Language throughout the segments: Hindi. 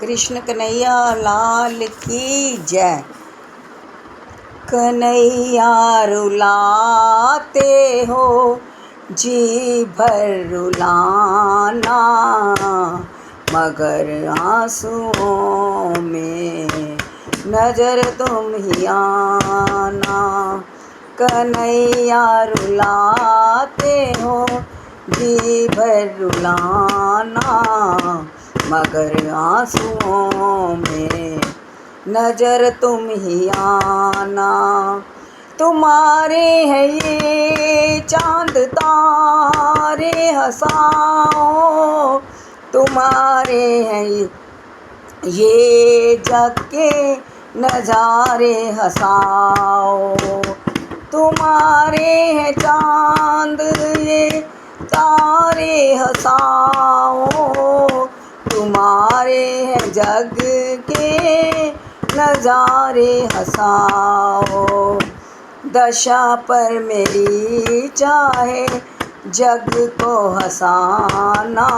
कृष्ण कन्हैया लाल की जय। कन्हैया रुलाते हो जी भर रुलाना, मगर आंसुओं में नजर तुम ही आना। कन्हैया रुलाते हो जी भर रुलाना, मगर आंसुओं में नजर तुम ही आना। तुम्हारे हैं ये चांद तारे हंसाओ, तुम्हारे हैं ये जग के नजारे हंसाओ। तुम्हारे हैं चांद ये तारे हंसाओ, तुम्हारे हैं जग के नजारे हंसाओ। दशा पर मेरी चाहे जग को हंसाना,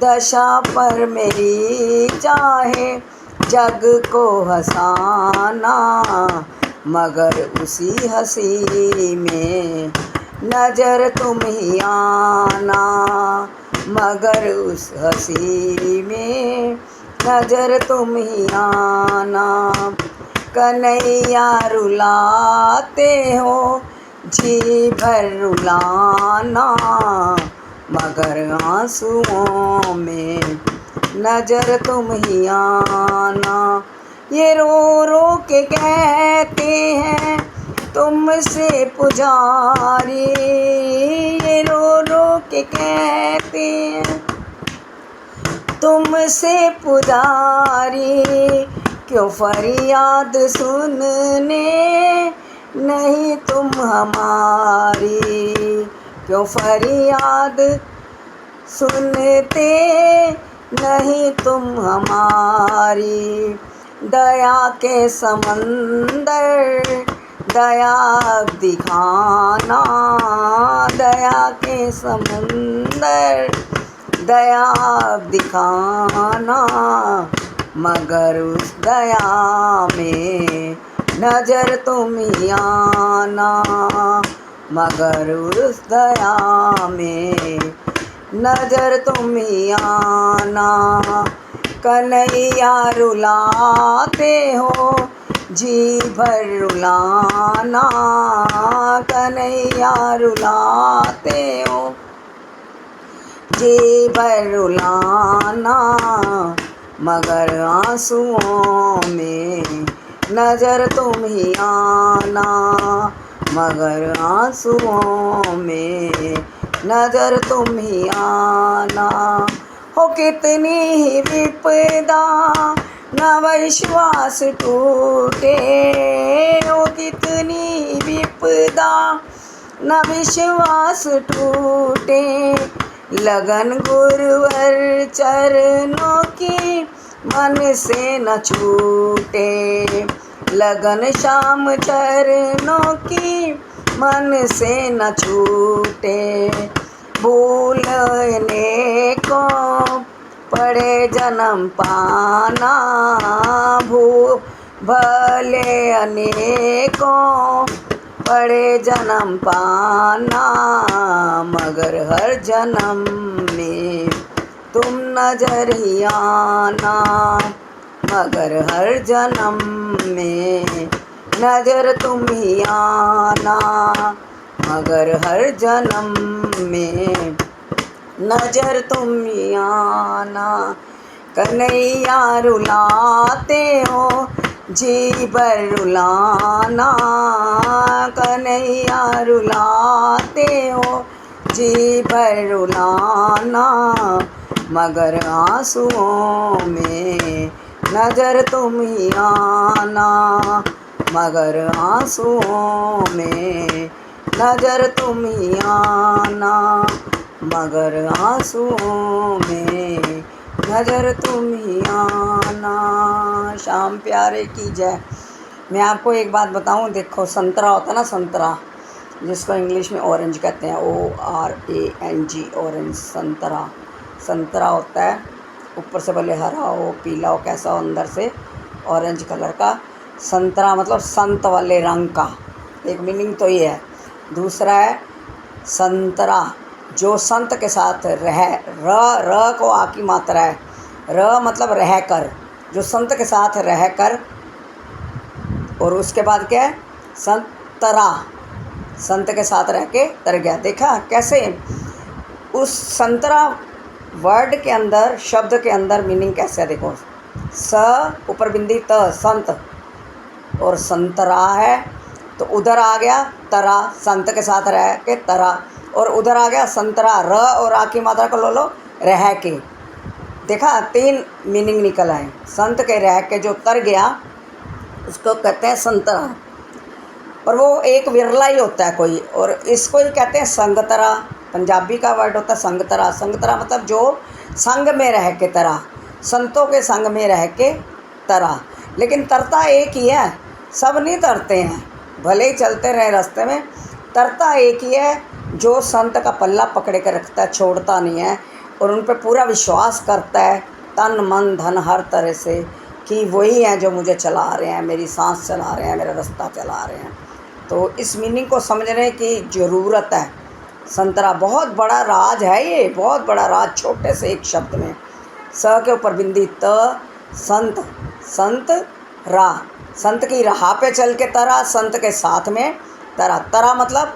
दशा पर मेरी चाहे जग को हंसाना, मगर उसी हंसी में नजर तुम ही आना। मगर उस हंसी में नजर तुम ही आना। कन्हैया रुलाते हो जी भर रुलाना, मगर आंसुओं में नजर तुम ही आना। ये रो रो के कहते हैं तुमसे पुजारी, ये रो रो के कहते हैं तुमसे पुजारी, क्यों फरियाद सुनने नहीं तुम हमारी, क्यों फरियाद सुनते नहीं तुम हमारी। दया के समंदर दया दिखाना, दया के समंदर दया दिखाना, मगर उस दया में नजर तुम ही आना। मगर उस दया में नजर तुम ही आना। कन्हैया रुलाते हो जी भर रुलाना, कन्हैया रुलाते हो जी भर रुलाना, मगर आंसुओं में नजर तुम ही आना। मगर आंसुओं में नजर तुम ही आना। हो कितनी ही विपदा न विश्वास टूटे, हो कितनी विपदा न विश्वास टूटे, लगन गुरुवर चरणों की मन से न छूटे, लगन श्याम चरणों की मन से न छूटे। भूलने को पड़े जन्म पाना, भले अनेकों पड़े जन्म पाना, मगर हर जन्म में तुम नजर ही आना। मगर हर जन्म में नजर तुम ही आना। मगर हर जन्म में नजर तुम ही आना। कन्हैया रुलाते हो जी भर रुलाना, कन्हैया रुलाते हो जी भर रुलाना, मगर आंसुओं में नजर तुम ही आना। मगर आंसुओं में नजर तुम ही आना। मगर आंसुओं में नजर तुम ही आना। श्याम प्यारे की जय। मैं आपको एक बात बताऊं, देखो संतरा होता है ना, संतरा जिसको इंग्लिश में ऑरेंज कहते हैं, ORANG ऑरेंज, संतरा होता है। ऊपर से भले हरा हो, पीला हो, कैसा हो, अंदर से ऑरेंज कलर का। संतरा मतलब संत वाले रंग का, एक मीनिंग तो ये है। दूसरा है संतरा, जो संत के साथ रह, र को आ की मात्रा है, र मतलब रह कर, जो संत के साथ रह कर। और उसके बाद क्या है, संतरा, संत के साथ रह के तर गया। देखा कैसे उस संतरा वर्ड के अंदर, शब्द के अंदर मीनिंग कैसे है, देखो। स ऊपर बिंदी त, संत, और संतरा है तो उधर आ गया तरा, संत के साथ रह के तरा, और उधर आ गया संतरा, र और आ की मात्रा को लो रह के। देखा 3 मीनिंग निकल आए। संत के रह के जो तर गया उसको कहते हैं संतरा, और वो एक विरला ही होता है कोई, और इसको ही कहते हैं संगतरा। पंजाबी का वर्ड होता है संगतरा। संगतरा मतलब जो संग में रह के तरा, संतों के संग में रह के तरा। लेकिन तरता एक ही है, सब नहीं तरते हैं, भले ही चलते रहे रास्ते में, तरता एक ही है जो संत का पल्ला पकड़े कर रखता है, छोड़ता नहीं है, और उन पर पूरा विश्वास करता है तन मन धन हर तरह से कि वही हैं जो मुझे चला रहे हैं, मेरी सांस चला रहे हैं, मेरा रास्ता चला रहे हैं। तो इस मीनिंग को समझने की ज़रूरत है। संतरा बहुत बड़ा राज है, ये बहुत बड़ा राज, छोटे से एक शब्द में। स के ऊपर बिंदी त, संत, संत रा, संत की राह पे चल के तरा, संत के साथ में तरा। तरा मतलब